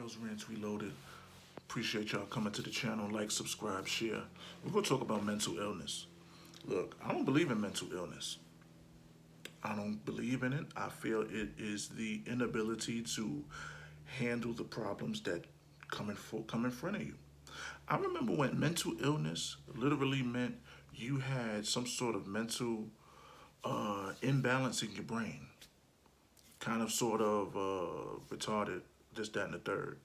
Charles Rants Reloaded. Appreciate y'all coming to the channel. Like, subscribe, share. We're going to talk about mental illness. Look, I don't believe in mental illness. I don't believe in it. I feel it is the inability to handle the problems that come in front of you. I remember when mental illness literally meant you had some sort of mental imbalance in your brain, kind of sort of retarded, this, that, and the third.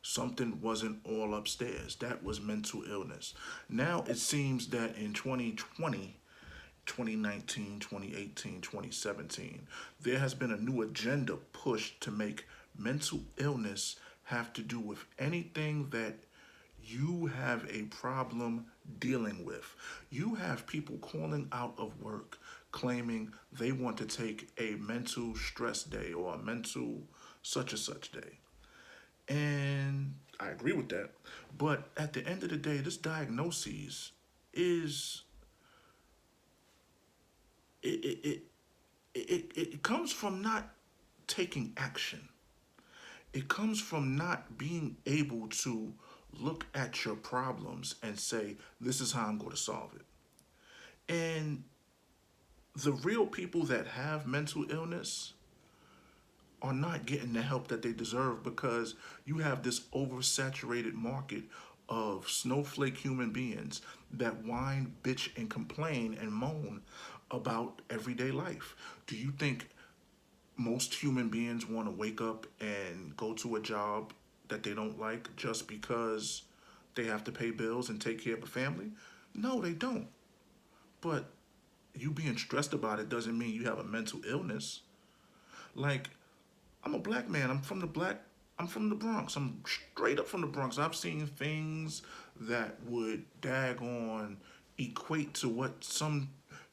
Something wasn't all upstairs. That was mental illness. Now it seems that in 2020, 2019, 2018, 2017, there has been a new agenda pushed to make mental illness have to do with anything that you have a problem dealing with. You have people calling out of work claiming they want to take a mental stress day or a mental such and such day. And I agree with that. But at the end of the day, this diagnosis is it it comes from not taking action. It comes from not being able to look at your problems and say, this is how I'm going to solve it. And the real people that have mental illness are not getting the help that they deserve because you have this oversaturated market of snowflake human beings that whine, bitch, and complain and moan about everyday life. Do you think most human beings want to wake up and go to a job that they don't like just because they have to pay bills and take care of a family? No, they don't. But you being stressed about it doesn't mean you have a mental illness. Like, I'm a black man. I'm from the Bronx. I'm straight up from the Bronx. I've seen things that would daggone equate to what some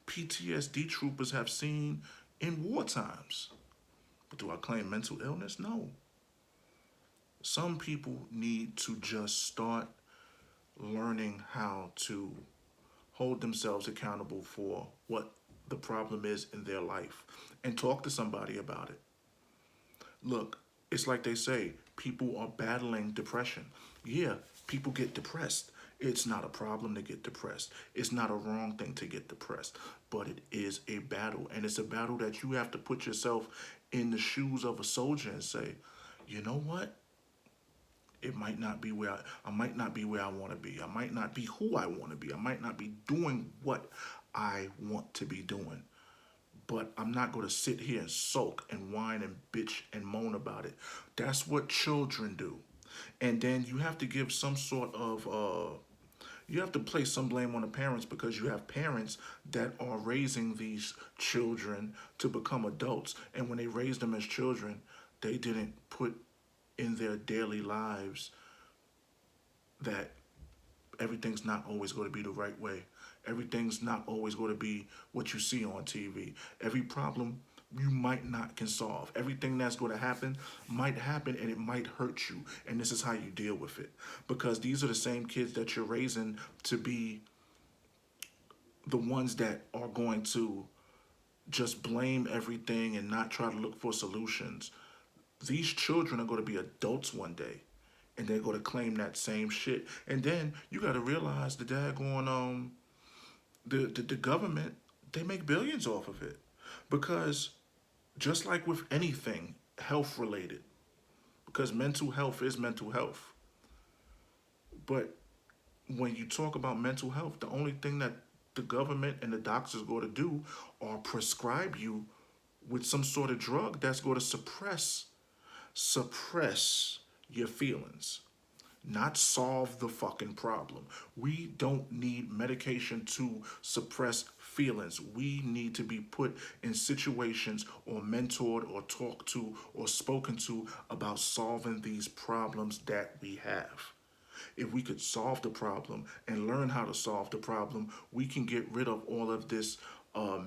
PTSD troopers have seen in war times. But do I claim mental illness? No. Some people need to just start learning how to hold themselves accountable for what the problem is in their life and talk to somebody about it. Look, it's like they say, people are battling depression. Yeah, people get depressed. It's not a problem to get depressed. It's not a wrong thing to get depressed, but it is a battle. And it's a battle that you have to put yourself in the shoes of a soldier and say, you know what? It might not be where I might not be where I want to be. I might not be who I want to be. I might not be doing what I want to be doing. But I'm not going to sit here and sulk and whine and bitch and moan about it. That's what children do. And then you have to give some sort of, you have to place some blame on the parents because you have parents that are raising these children to become adults. And when they raised them as children, they didn't put in their daily lives that everything's not always going to be the right way. Everything's not always going to be what you see on TV. Every problem you might not can solve. Everything that's going to happen might happen and it might hurt you. And this is how you deal with it. Because these are the same kids that you're raising to be the ones that are going to just blame everything and not try to look for solutions. These children are going to be adults one day. And they're going to claim that same shit. And then you got to realize the daggone, the government, they make billions off of it. Because just like with anything health related, because mental health is mental health. But when you talk about mental health, the only thing that the government and the doctors are going to do are prescribe you with some sort of drug that's going to suppress your feelings, not solve the fucking problem. We don't need medication to suppress feelings. We need to be put in situations or mentored or talked to or spoken to about solving these problems that we have. If we could solve the problem and learn how to solve the problem, we can get rid of all of this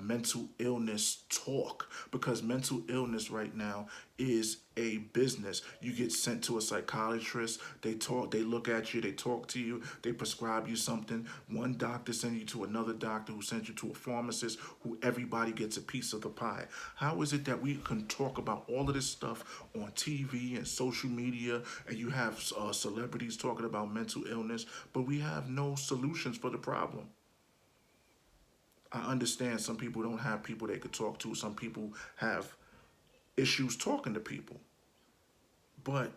mental illness talk, because mental illness right now is a business. You get sent to a psychiatrist, they talk, they look at you, they talk to you, they prescribe you something. One doctor sends you to another doctor, who sends you to a pharmacist, who everybody gets a piece of the pie. How is it that we can talk about all of this stuff on TV and social media, and you have celebrities talking about mental illness, but we have no solutions for the problem? I understand some people don't have people they could talk to. Some people have issues talking to people. But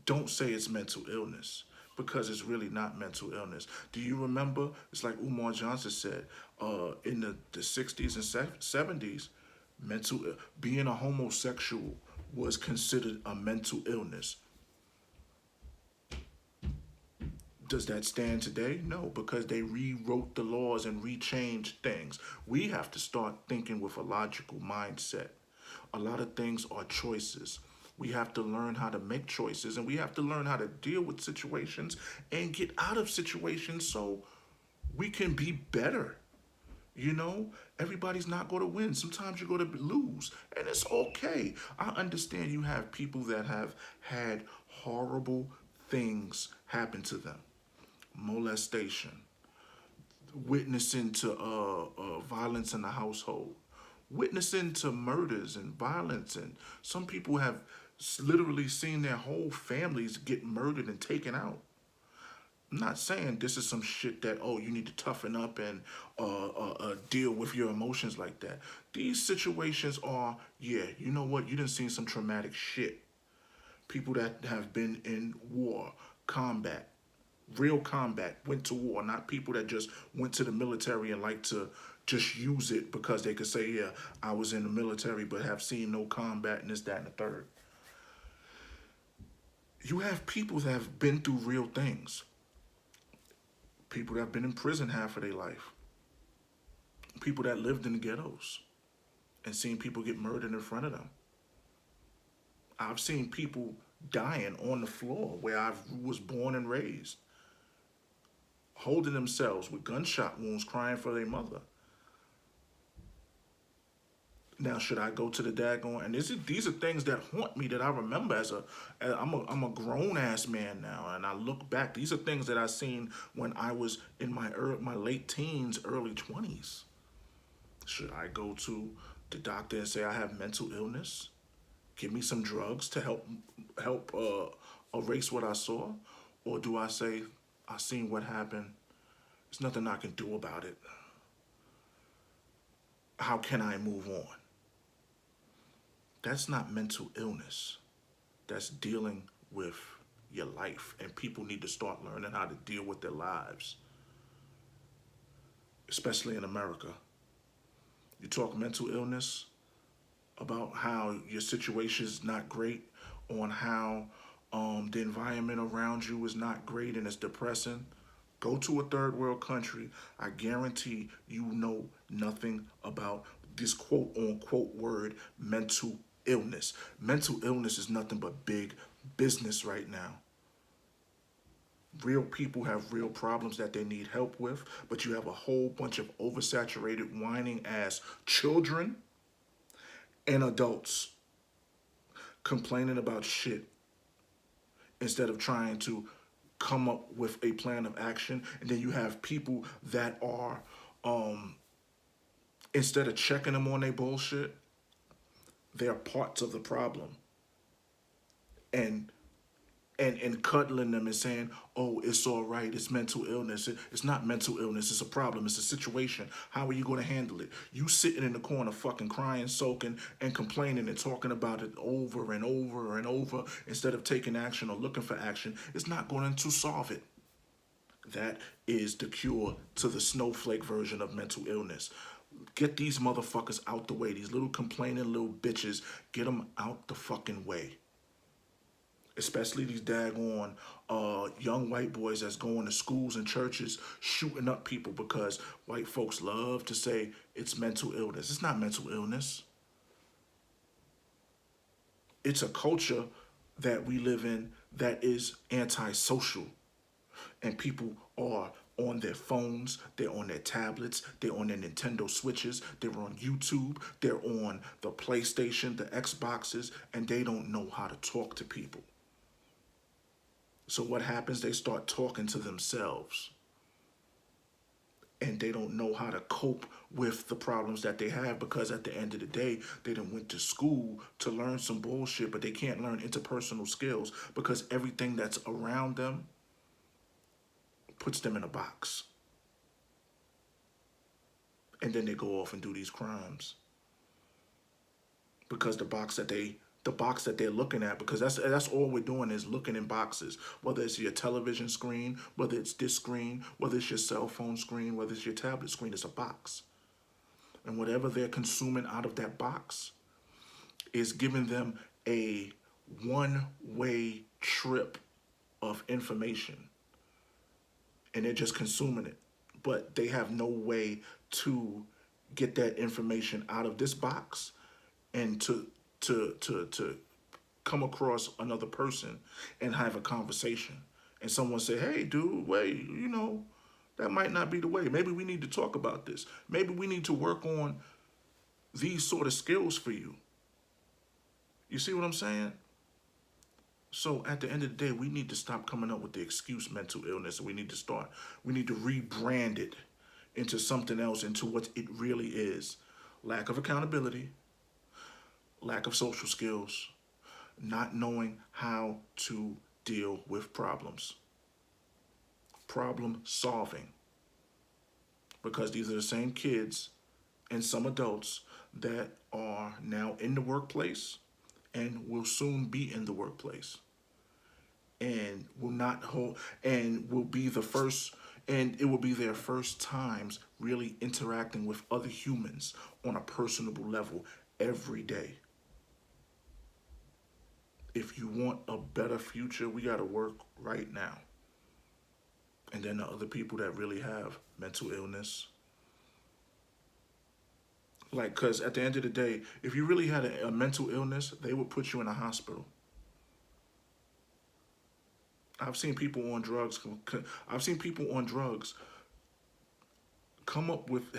don't say it's mental illness, because it's really not mental illness. Do you remember? It's like Umar Johnson said, in the 60s and 70s, being a homosexual was considered a mental illness. Does that stand today? No, because they rewrote the laws and rechanged things. We have to start thinking with a logical mindset. A lot of things are choices. We have to learn how to make choices, and we have to learn how to deal with situations and get out of situations so we can be better. You know, everybody's not going to win. Sometimes you're going to lose, and it's okay. I understand you have people that have had horrible things happen to them, molestation, witnessing to violence in the household, witnessing to murders and violence, and some people have literally seen their whole families get murdered and taken out. I'm not saying this is some shit that, oh, you need to toughen up and deal with your emotions like that. These situations are, yeah, you know what, you done seen some traumatic shit. People that have been in war, combat, real combat, went to war, not people that just went to the military and like to just use it because they could say, yeah, I was in the military, but have seen no combat and this, that, and the third. You have people that have been through real things, people that have been in prison half of their life, people that lived in the ghettos and seen people get murdered in front of them. I've seen people dying on the floor where I was born and raised, holding themselves with gunshot wounds, crying for their mother. Now, should I go to the daggone? And these are things that haunt me, that I remember I'm a grown ass man now, and I look back. These are things that I seen when I was in my late teens, early 20s. Should I go to the doctor and say I have mental illness? Give me some drugs to help erase what I saw, or do I say I seen what happened? There's nothing I can do about it. How can I move on? That's not mental illness. That's dealing with your life. And people need to start learning how to deal with their lives, especially in America. You talk mental illness, about how your situation is not great, on how the environment around you is not great and it's depressing. Go to a third world country. I guarantee you know nothing about this quote unquote word mental illness. Mental illness is nothing but big business right now. Real people have real problems that they need help with, but you have a whole bunch of oversaturated, whining ass children and adults complaining about shit instead of trying to come up with a plan of action. And then you have people that are, instead of checking them on their bullshit, they're parts of the problem. And and cuddling them and saying, oh, it's all right, it's mental illness. It's not mental illness, it's a problem, it's a situation. How are you going to handle it? You sitting in the corner fucking crying, soaking, and complaining and talking about it over and over and over instead of taking action or looking for action, it's not going to solve it. That is the cure to the snowflake version of mental illness. Get these motherfuckers out the way. These little complaining little bitches, get them out the fucking way. Especially these daggone young white boys that's going to schools and churches shooting up people because white folks love to say it's mental illness. It's not mental illness. It's a culture that we live in that is antisocial, and people are on their phones, they're on their tablets, they're on their Nintendo Switches, they're on YouTube, they're on the PlayStation, the Xboxes, and they don't know how to talk to people. So what happens? They start talking to themselves, and they don't know how to cope with the problems that they have, because at the end of the day, they done went to school to learn some bullshit, but they can't learn interpersonal skills because everything that's around them puts them in a box. And then they go off and do these crimes because the box that they're looking at, because that's all we're doing is looking in boxes, whether it's your television screen, whether it's this screen, whether it's your cell phone screen, whether it's your tablet screen. It's a box, and whatever they're consuming out of that box is giving them a one-way trip of information, and they're just consuming it, but they have no way to get that information out of this box and to come across another person and have a conversation. And someone say, hey, dude, wait, that might not be the way. Maybe we need to talk about this. Maybe we need to work on these sort of skills for you. You see what I'm saying? So at the end of the day, we need to stop coming up with the excuse mental illness. We need to rebrand it into something else, into what it really is. Lack of accountability, lack of social skills, not knowing how to deal with problems, problem solving. Because these are the same kids and some adults that are now in the workplace and will soon be in the workplace, and will not hold, and will be the first, and it will be their first times really interacting with other humans on a personable level every day. If you want a better future, we got to work right now. And then the other people that really have mental illness, like, because at the end of the day, if you really had a mental illness, they would put you in a hospital. I've seen people on drugs. I've seen people on drugs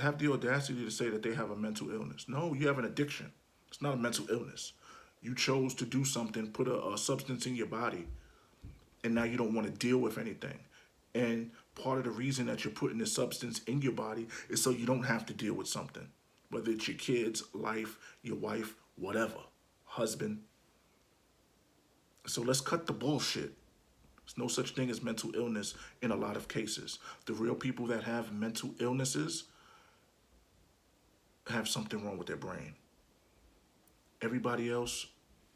have the audacity to say that they have a mental illness. No, you have an addiction. It's not a mental illness. You chose to do something, put a substance in your body, and now you don't want to deal with anything. And part of the reason that you're putting this substance in your body is so you don't have to deal with something, whether it's your kids, life, your wife, whatever, husband. So let's cut the bullshit. There's no such thing as mental illness in a lot of cases. The real people that have mental illnesses have something wrong with their brain. Everybody else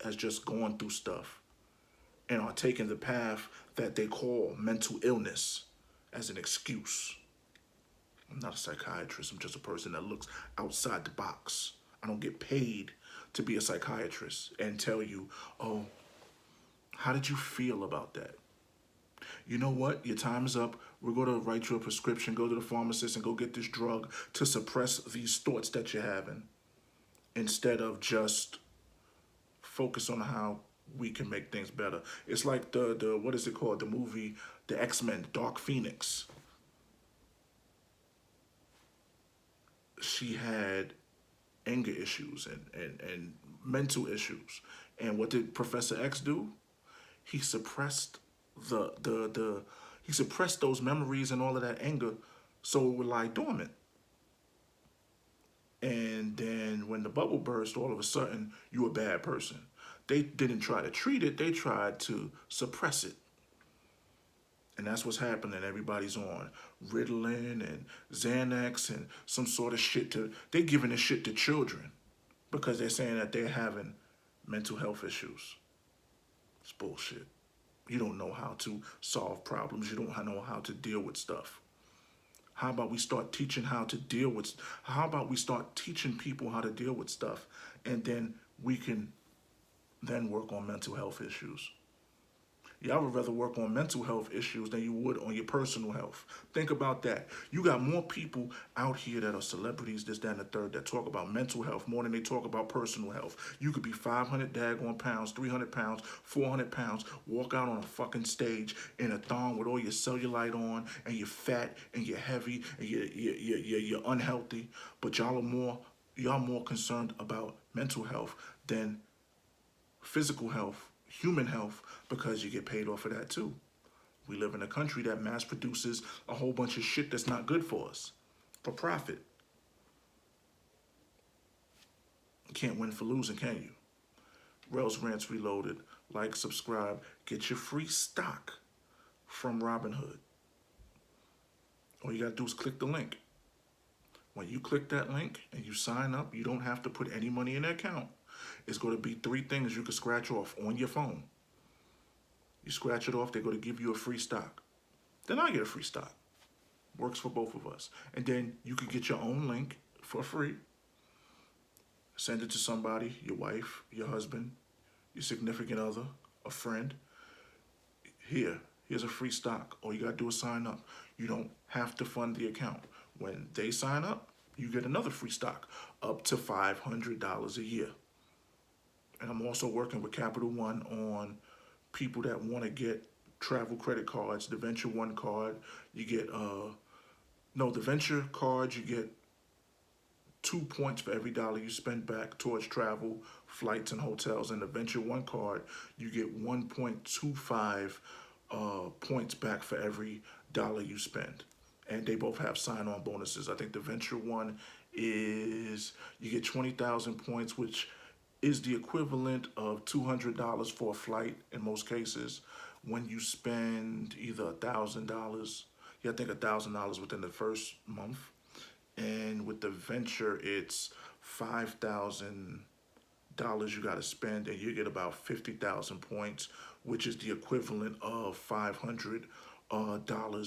has just gone through stuff and are taking the path that they call mental illness as an excuse. I'm not a psychiatrist. I'm just a person that looks outside the box. I don't get paid to be a psychiatrist and tell you, oh, how did you feel about that? You know what? Your time is up. We're going to write you a prescription. Go to the pharmacist and go get this drug to suppress these thoughts that you're having, instead of just focus on how we can make things better. It's like the what is it called? The movie, the X-Men, Dark Phoenix. She had anger issues and mental issues. And what did Professor X do? He suppressed the he suppressed those memories and all of that anger so it would lie dormant. And then when the bubble burst, all of a sudden you a bad person. They didn't try to treat it, they tried to suppress it. And that's what's happening. Everybody's on Ritalin and Xanax and some sort of shit they're giving this shit to children because they're saying that they're having mental health issues. It's bullshit. You don't know how to solve problems. You don't know how to deal with stuff. How about we start teaching how about we start teaching people how to deal with stuff, and then we can then work on mental health issues. Y'all would rather work on mental health issues than you would on your personal health. Think about that. You got more people out here that are celebrities, this, that, and the third, that talk about mental health more than they talk about personal health. You could be 500 daggone pounds, 300 pounds, 400 pounds, walk out on a fucking stage in a thong with all your cellulite on, and you're fat, and you're heavy, and you're unhealthy, but y'all more concerned about mental health than physical health, human health, because you get paid off of that too. We live in a country that mass produces a whole bunch of shit that's not good for us for profit. You can't win for losing, can you? Rails Rants Reloaded. Like, subscribe, get your free stock from Robinhood. All you gotta do is click the link. When you click that link and you sign up, you don't have to put any money in the account. It's going to be three things you can scratch off on your phone. You scratch it off, they're going to give you a free stock. Then I get a free stock. Works for both of us. And then you can get your own link for free. Send it to somebody, your wife, your husband, your significant other, a friend. Here's a free stock. All you got to do is sign up. You don't have to fund the account. When they sign up, you get another free stock, up to $500 a year. And I'm also working with Capital One on people that want to get travel credit cards. The Venture One card, you get no, the Venture card, you get 2 points for every dollar you spend back towards travel, flights, and hotels. And the Venture One card, you get 1.25 points back for every dollar you spend. And they both have sign-on bonuses. I think the Venture One is you get 20,000 points, which is the equivalent of $200 for a flight in most cases. When you spend either $1,000, yeah, I think $1,000 within the first month, and with the venture, it's $5,000 you got to spend, and you get about 50,000 points, which is the equivalent of $500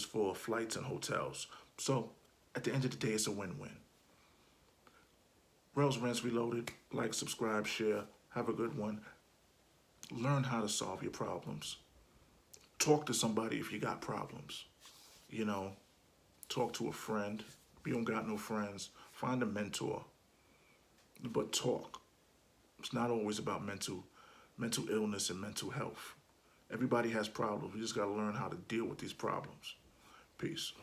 for flights and hotels. So at the end of the day, it's a win-win. Rails Rants Reloaded. Like, subscribe, share. Have a good one. Learn how to solve your problems. Talk to somebody if you got problems. You know, talk to a friend. If you don't got no friends, find a mentor. But talk. It's not always about mental illness and mental health. Everybody has problems. We just got to learn how to deal with these problems. Peace.